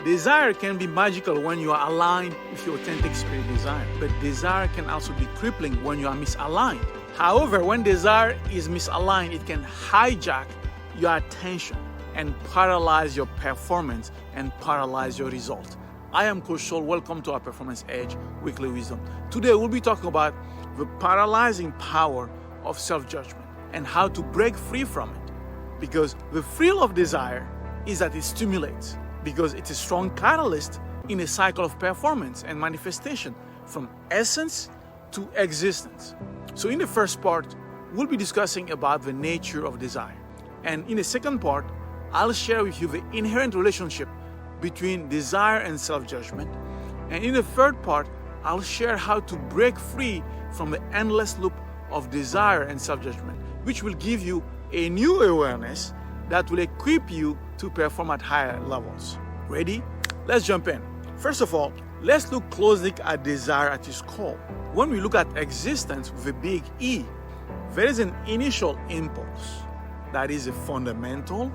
Desire can be magical when you are aligned with your authentic spirit desire, but desire can also be crippling when you are misaligned. However, when desire is misaligned, it can hijack your attention and paralyze your performance and paralyze your result. I am Coach Sol. Welcome to our Performance Edge Weekly Wisdom. Today we'll be talking about the paralyzing power of self-judgment and how to break free from it. Because the thrill of desire is that it stimulates, because it's a strong catalyst in a cycle of performance and manifestation from essence to existence. So in the first part, we'll be discussing about the nature of desire. And in the second part, I'll share with you the inherent relationship between desire and self-judgment. And in the third part, I'll share how to break free from the endless loop of desire and self-judgment, which will give you a new awareness that will equip you to perform at higher levels. Ready? Let's jump in. First of all, let's look closely at desire at its core. When we look at existence with a big E, there is an initial impulse that is a fundamental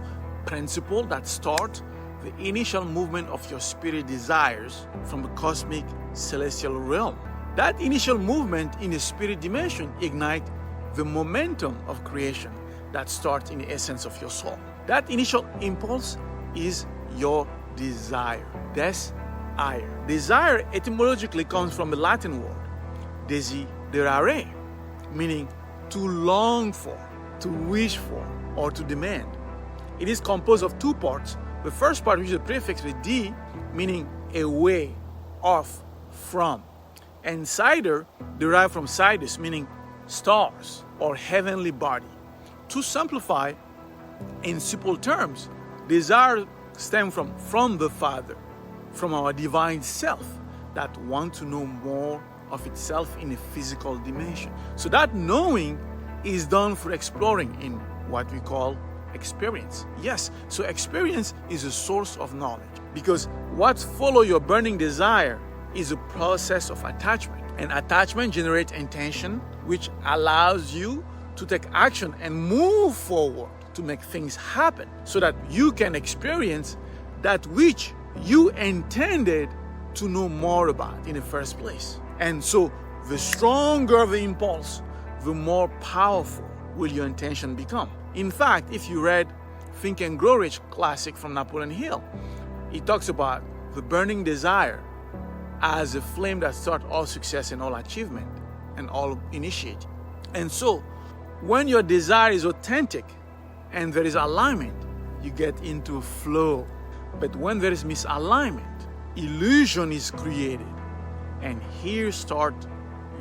principle that starts the initial movement of your spirit desires from the cosmic celestial realm. That initial movement in the spirit dimension ignites the momentum of creation that starts in the essence of your soul. That initial impulse is your desire. Desire. Desire etymologically comes from the Latin word desiderare, meaning to long for, to wish for, or to demand. It is composed of two parts. The first part, which is a prefix with D, meaning away, off, from. And cider, derived from sidus, meaning stars or heavenly body. To simplify, in simple terms, desire stems from the Father, from our divine self that wants to know more of itself in a physical dimension. So that knowing is done through exploring in what we call experience. Yes, so experience is a source of knowledge, because what follows your burning desire is a process of attachment. And attachment generates intention, which allows you to take action and move forward to make things happen so that you can experience that which you intended to know more about in the first place. And so the stronger the impulse, the more powerful will your intention become. In fact, if you read Think and Grow Rich classic from Napoleon Hill, he talks about the burning desire as a flame that starts all success and all achievement and all initiative. And so when your desire is authentic and there is alignment, you get into flow. But when there is misalignment, illusion is created. And here starts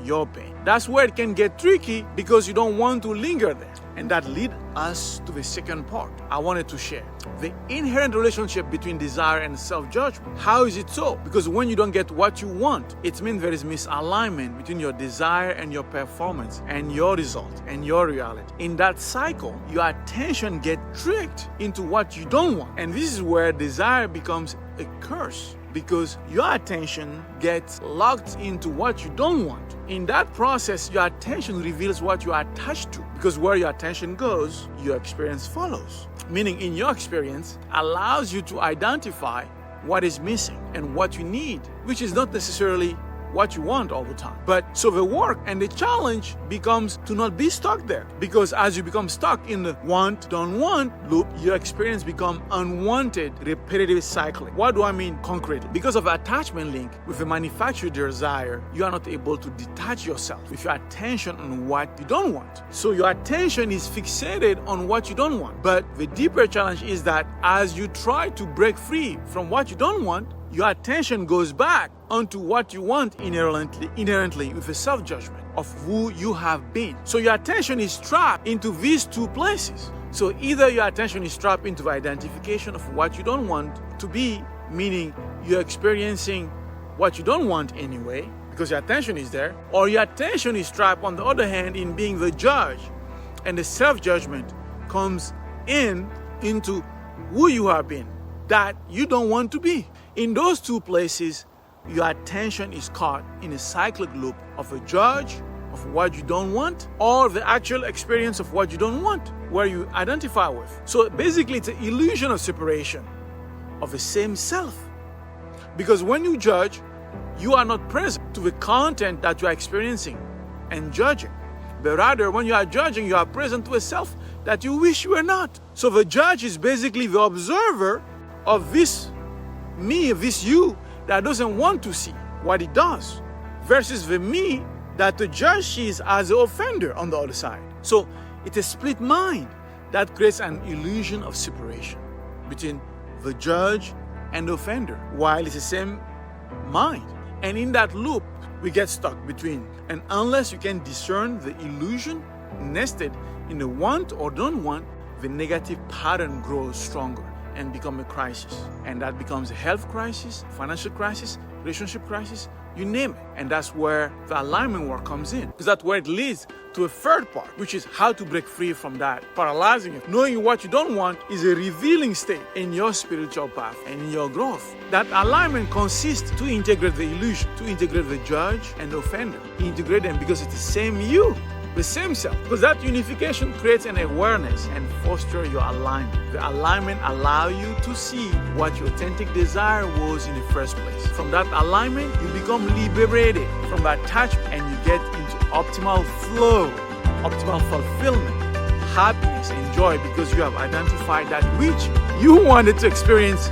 your pain. That's where it can get tricky, because you don't want to linger there. And that leads us to the second part I wanted to share. The inherent relationship between desire and self-judgment. How is it so? Because when you don't get what you want, it means there is misalignment between your desire and your performance and your result and your reality. In that cycle, your attention gets tricked into what you don't want. And this is where desire becomes a curse, because your attention gets locked into what you don't want. In that process, your attention reveals what you are attached to, because where your attention goes, your experience follows. Meaning, in your experience, allows you to identify what is missing and what you need, which is not necessarily what you want all the time. But so the work and the challenge becomes to not be stuck there, because as you become stuck in the want, don't want loop, your experience become unwanted, repetitive cycling. What do I mean concretely? Because of attachment link with the manufactured desire, you are not able to detach yourself with your attention on what you don't want. So your attention is fixated on what you don't want. But the deeper challenge is that as you try to break free from what you don't want, your attention goes back onto what you want inherently with a self-judgment of who you have been. So your attention is trapped into these two places. So either your attention is trapped into the identification of what you don't want to be, meaning you're experiencing what you don't want anyway, because your attention is there, or your attention is trapped, on the other hand, in being the judge, and the self-judgment comes into who you have been, that you don't want to be. In those two places, your attention is caught in a cyclic loop of a judge of what you don't want, or the actual experience of what you don't want, where you identify with. So basically, it's an illusion of separation of the same self Because when you judge, you are not present to the content that you are experiencing and judging. But rather, when you are judging, you are present to a self that you wish you were not. So the judge is basically the observer of this me, this you, that doesn't want to see what it does, versus the me that the judge sees as the offender on the other side. So it's a split mind that creates an illusion of separation between the judge and the offender, while it's the same mind. And in that loop, we get stuck between. And unless you can discern the illusion nested in the want or don't want, the negative pattern grows stronger and becomes a crisis. And that becomes a health crisis, financial crisis, relationship crisis, you name it. And that's where the alignment work comes in. Because that's where it leads to a third part, which is how to break free from that paralyzing. Knowing what you don't want is a revealing state in your spiritual path and in your growth. That alignment consists to integrate the illusion, to integrate the judge and the offender. Integrate them because it's the same you, the same self. Because that unification creates an awareness and fosters your alignment. The alignment allows you to see what your authentic desire was in the first place. From that alignment, you become liberated from attachment and you get into optimal flow, optimal fulfillment, happiness and joy, because you have identified that which you wanted to experience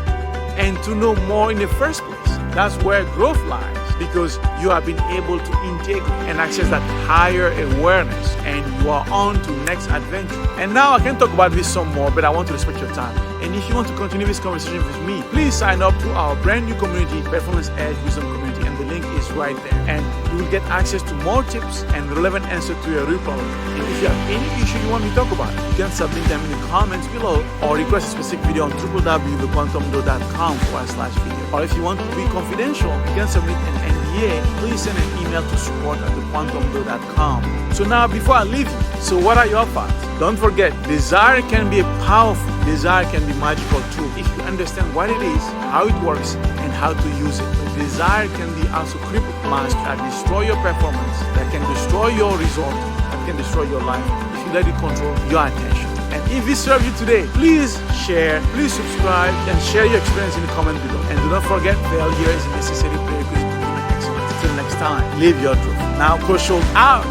and to know more in the first place. That's where growth lies, because you have been able to integrate and access that higher awareness, and you are on to next adventure. And now I can talk about this some more, but I want to respect your time. And if you want to continue this conversation with me, please sign up to our brand new community, Performance Edge Wisdom Community, and the link is right there. And you will get access to more tips and relevant answers to your real problem. And if you have any issue you want me to talk about, you can submit them in the comments below or request a specific video on www.thequantumdo.com/video. Or if you want to be confidential, you can submit an NDA. Please send an email to support@thequantumdo.com. So now, before I leave you, so what are your thoughts? Don't forget, desire can be a powerful, desire can be magical too if you understand what it is, how it works, and how to use it. But desire can be also crippling, that destroy your performance, that can destroy your result, that can destroy your life if you let it control your attention. And if this served you today, please share, please subscribe, and share your experience in the comment below. And do not forget, failure is a necessary prerequisite to human excellence. Until next time, live your truth. Now, Coach Schultz out.